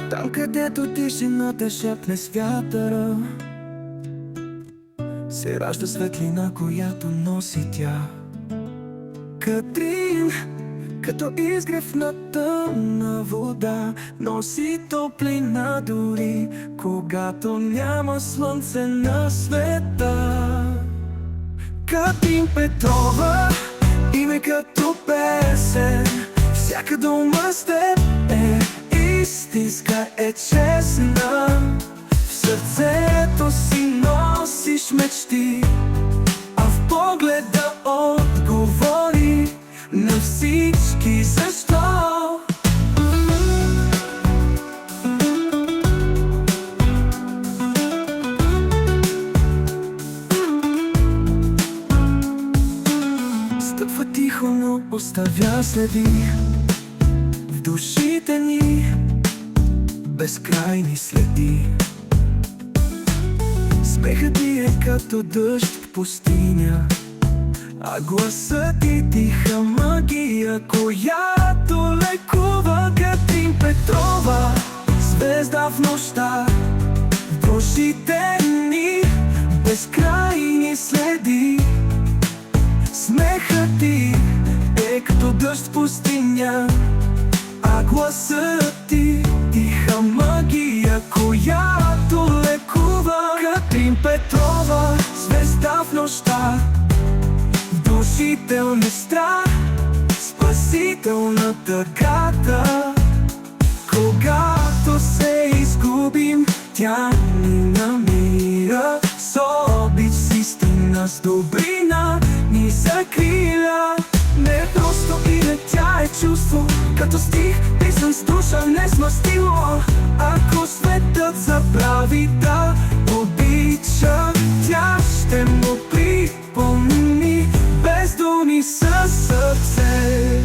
Там, където тишината шепне с вятъра, се ражда светлина, която носи тя. Катрин, като изгрев на тъмна вода, носи топлина дори когато няма слънце на света. Катрин Петрова, име като песен, всяка дума с теб е истинска, е честна. В сърцето си носиш мечти, а в погледа отговори на всички защо. Стъпва тихо, но оставя следи в душите ни, безкрайни следи. Смехът ти е като дъжд в пустиня, а гласът ти тиха магия, която лекува. Катрин Петрова, звезда в нощта, в душите ни, безкрайни следи. Смехът ти е като дъжд в пустиня, а гласът ти тиха магия, която лекува. Катрин Петрова, звезда в нощта, вдушител не страх, спасител на тъгата. Когато се изгубим, тя ни намира, с обич, с истина, с добрина ни закриля. Не е просто име, тя е чувство, като стих, писан с душа, не с мастило. Ако светът забрави да обича, тя ще му припомни без думи със сърце.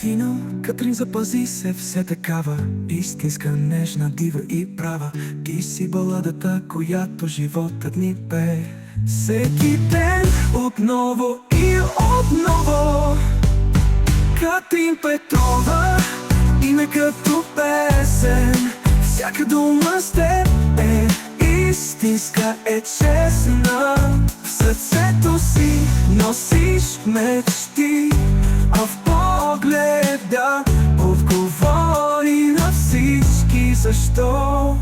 Вино, Катрин, запази се все такава, истинска, нежна, дива и права. Ти си баладата, която животът ни пее всеки ден, отново и отново. Катрин Петрова, име като песен, всяка дума с теб е истинска, е честна. В сърцето си носиш мечти, а в погледа отговори на всички защо.